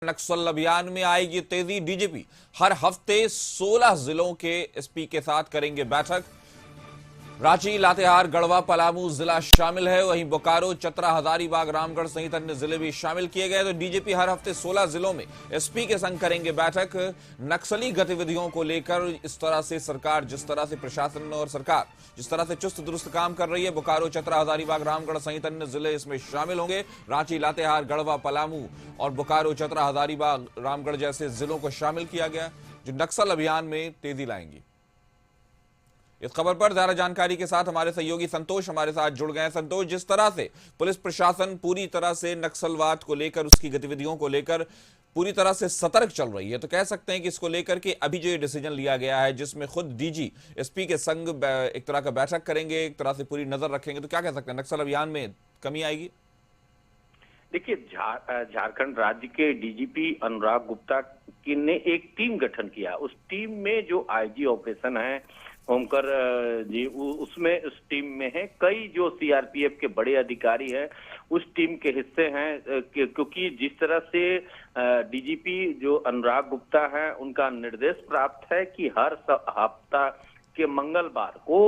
नक्सल अभियान में आएगी तेजी। डीजीपी हर हफ्ते 16 जिलों के एसपी के साथ करेंगे बैठक। रांची, लातेहार, गढ़वा, पलामू जिला शामिल है। वहीं बोकारो, चतरा, हजारीबाग, रामगढ़ सहित अन्य जिले भी शामिल किए गए। तो डीजीपी हर हफ्ते 16 जिलों में एसपी के संग करेंगे बैठक। नक्सली गतिविधियों को लेकर इस तरह से सरकार, जिस तरह से प्रशासन और सरकार जिस तरह से चुस्त दुरुस्त काम कर रही है, बोकारो, चतरा, हजारीबाग, रामगढ़ सहित अन्य जिले इसमें शामिल होंगे। रांची, लातेहार, गढ़वा, पलामू और बोकारो, चतरा, हजारीबाग, रामगढ़ जैसे जिलों को शामिल किया गया, जो नक्सल अभियान में तेजी लाएंगी। इस खबर पर ज्यादा जानकारी के साथ हमारे सहयोगी संतोष हमारे साथ जुड़ गए हैं। संतोष, जिस तरह से पुलिस प्रशासन पूरी तरह से नक्सलवाद को लेकर, उसकी गतिविधियों को लेकर पूरी तरह से सतर्क चल रही है, तो कह सकते हैं कि इसको लेकर के अभी जो ये डिसीजन लिया गया है, जिसमें खुद डीजी एसपी के संग एक तरह का बैठक करेंगे, एक तरह से पूरी नजर रखेंगे, तो क्या कह सकते हैं, नक्सल अभियान में कमी आएगी? देखिए, झारखंड राज्य के डीजीपी अनुराग गुप्ता ने एक टीम गठन किया। उस टीम में जो आईजी ऑपरेशन है होमकर जी, उसमें उस टीम में है कई जो सीआरपीएफ के बड़े अधिकारी हैं, उस टीम के हिस्से हैं। क्योंकि जिस तरह से डीजीपी जो अनुराग गुप्ता है, उनका निर्देश प्राप्त है कि हर हफ्ता के मंगलवार को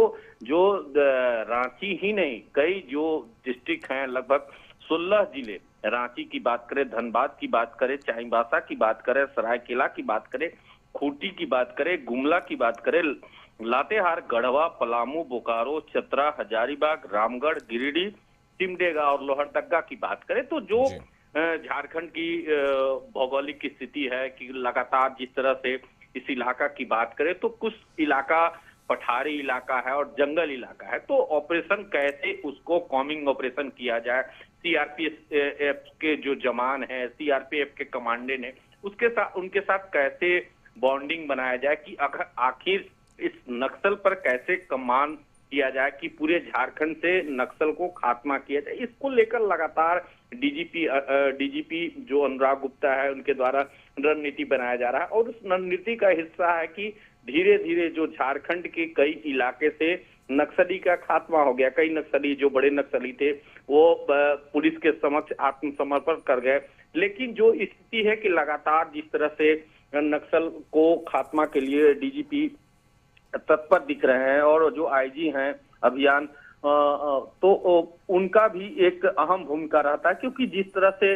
जो रांची ही नहीं, कई जो डिस्ट्रिक्ट हैं, लगभग 16 जिले, रांची की बात करें, धनबाद की बात करें, चाईबासा की बात करें, सरायकेला की बात करें, खूंटी की बात करें, गुमला की बात करें, लातेहार, गढ़वा, पलामू, बोकारो, चतरा, हजारीबाग, रामगढ़, गिरिडीह, सिमडेगा और लोहरदगा की बात करें, तो जो झारखंड की भौगोलिक स्थिति है कि लगातार जिस तरह से इस इलाका की बात करें, तो कुछ इलाका पठारी इलाका है और जंगल इलाका है, तो ऑपरेशन कैसे उसको कॉमिंग ऑपरेशन किया जाए, सीआरपीएफ के जो जवान है, सीआरपीएफ के कमांडेंट है, उसके साथ उनके साथ कैसे बॉन्डिंग बनाया जाए कि आखिर इस नक्सल पर कैसे कमान किया जाए कि पूरे झारखंड से नक्सल को खात्मा किया जाए। इसको लेकर लगातार डीजीपी जो अनुराग गुप्ता है, उनके द्वारा रणनीति बनाया जा रहा है। और उस रणनीति का हिस्सा है कि धीरे धीरे जो झारखंड के कई इलाके से नक्सली का खात्मा हो गया, कई नक्सली जो बड़े नक्सली थे वो पुलिस के समक्ष आत्मसमर्पण कर गए। लेकिन जो स्थिति है कि लगातार जिस तरह से नक्सल को खात्मा के लिए डीजीपी तत्पर दिख रहे हैं और जो आईजी हैं अभियान, तो उनका भी एक अहम भूमिका रहता है। क्योंकि जिस तरह से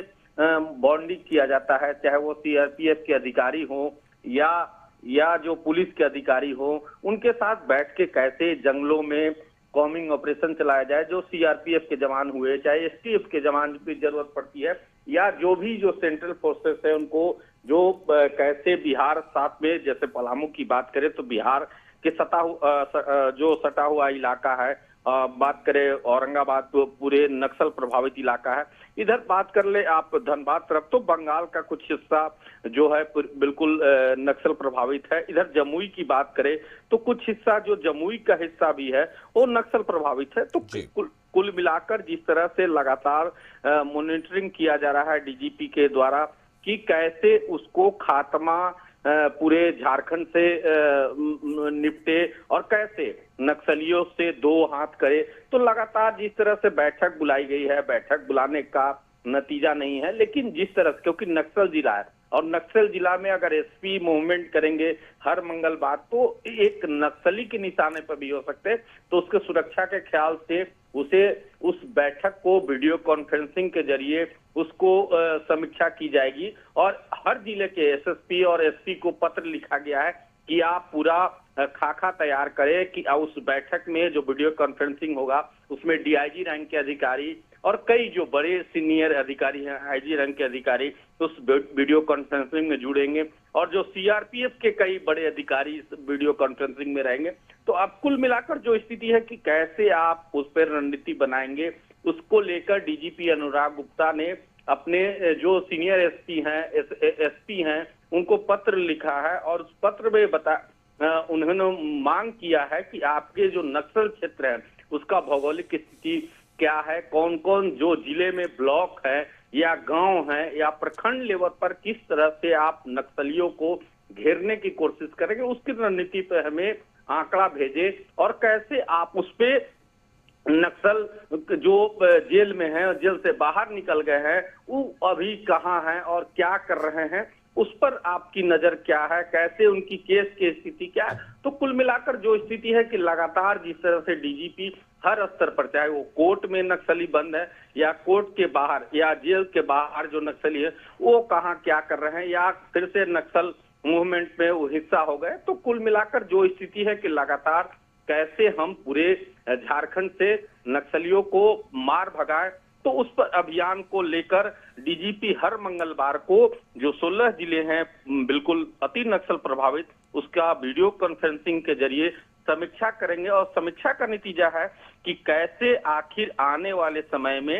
बॉन्डिंग किया जाता है, चाहे वो सीआरपीएफ के अधिकारी हो या जो पुलिस के अधिकारी हो, उनके साथ बैठ के कैसे जंगलों में कॉमिंग ऑपरेशन चलाया जाए। जो सीआरपीएफ के जवान हुए, चाहे एसटीएफ के जवान की जरूरत पड़ती है, या जो भी जो सेंट्रल फोर्सेस है, उनको जो कैसे बिहार साथ में, जैसे पलामू की बात करें तो बिहार के जो सटा हुआ इलाका है, बात करें औरंगाबाद तो पूरे नक्सल प्रभावित इलाका है। इधर बात कर ले आप धनबाद तरफ, तो बंगाल का कुछ हिस्सा जो है बिल्कुल नक्सल प्रभावित है। इधर जमुई की बात करें तो कुछ हिस्सा जो जमुई का हिस्सा भी है वो नक्सल प्रभावित है। तो कुल मिलाकर जिस तरह से लगातार मॉनिटरिंग किया जा रहा है डीजीपी के द्वारा कि कैसे उसको खात्मा पूरे झारखंड से निपटे और कैसे नक्सलियों से दो हाथ करे, तो लगातार जिस तरह से बैठक बुलाई गई है, बैठक बुलाने का नतीजा नहीं है। लेकिन जिस तरह से, क्योंकि नक्सल जिला है और नक्सल जिला में अगर एसपी मूवमेंट करेंगे हर मंगलवार, तो एक नक्सली के निशाने पर भी हो सकते हैं। तो उसके सुरक्षा के ख्याल से उसे उस बैठक को वीडियो कॉन्फ्रेंसिंग के जरिए उसको समीक्षा की जाएगी। और हर जिले के एसएसपी और एसपी को पत्र लिखा गया है कि आप पूरा खाका तैयार करें कि उस बैठक में जो वीडियो कॉन्फ्रेंसिंग होगा उसमें डीआईजी रैंक के अधिकारी और कई जो बड़े सीनियर अधिकारी हैं, आईजी रैंक के अधिकारी, तो उस वीडियो कॉन्फ्रेंसिंग में जुड़ेंगे और जो सीआरपीएफ के कई बड़े अधिकारी इस वीडियो कॉन्फ्रेंसिंग में रहेंगे। तो अब कुल मिलाकर जो स्थिति है कि कैसे आप उस पर रणनीति बनाएंगे, उसको लेकर डीजीपी अनुराग गुप्ता ने अपने जो सीनियर एसपी हैं उनको पत्र लिखा है और उस पत्र में उन्होंने मांग किया है कि आपके जो नक्सल क्षेत्र है उसका भौगोलिक स्थिति क्या है, कौन कौन जो जिले में ब्लॉक है या गांव है या प्रखंड लेवल पर किस तरह से आप नक्सलियों को घेरने की कोशिश करेंगे, उसकी रणनीति पे हमें आंकड़ा भेजे और कैसे आप उस पे नक्सल जो जेल में हैं और जेल से बाहर निकल गए हैं, वो अभी कहाँ हैं और क्या कर रहे हैं, उस पर आपकी नजर क्या है, कैसे उनकी केस की स्थिति क्या है। तो कुल मिलाकर जो स्थिति है कि लगातार जिस तरह से डीजीपी हर स्तर पर, चाहे वो कोर्ट में नक्सली बंद है या कोर्ट के बाहर या जेल के बाहर जो नक्सली है, वो कहाँ क्या कर रहे हैं या फिर से नक्सल मूवमेंट में वो हिस्सा हो गए। तो कुल मिलाकर जो स्थिति है कि लगातार कैसे हम पूरे झारखंड से नक्सलियों को मार भगाएं, तो उस पर अभियान को लेकर डीजीपी हर मंगलवार को जो 16 जिले हैं बिल्कुल अति नक्सल प्रभावित, उसका वीडियो कॉन्फ्रेंसिंग के जरिए समीक्षा करेंगे। और समीक्षा का नतीजा है कि कैसे आखिर आने वाले समय में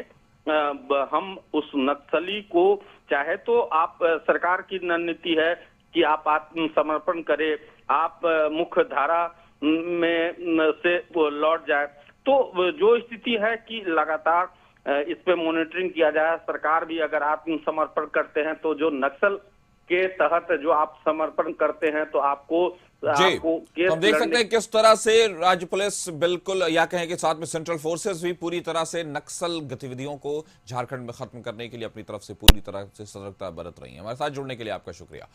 हम उस नक्सली को, चाहे तो आप सरकार की रणनीति है कि आप आत्मसमर्पण करें, आप मुख्य धारा में से वो लौट जाए, तो जो स्थिति है कि लगातार इस पे मॉनिटरिंग किया जाए। सरकार भी अगर आत्मसमर्पण करते हैं तो जो नक्सल के तहत जो आप समर्पण करते हैं तो आपको जी, तो हम देख सकते हैं किस तरह से राज्य पुलिस बिल्कुल, या कहें कि साथ में सेंट्रल फोर्सेस भी पूरी तरह से नक्सल गतिविधियों को झारखंड में खत्म करने के लिए अपनी तरफ से पूरी तरह से सतर्कता बरत रही है। हमारे साथ जुड़ने के लिए आपका शुक्रिया।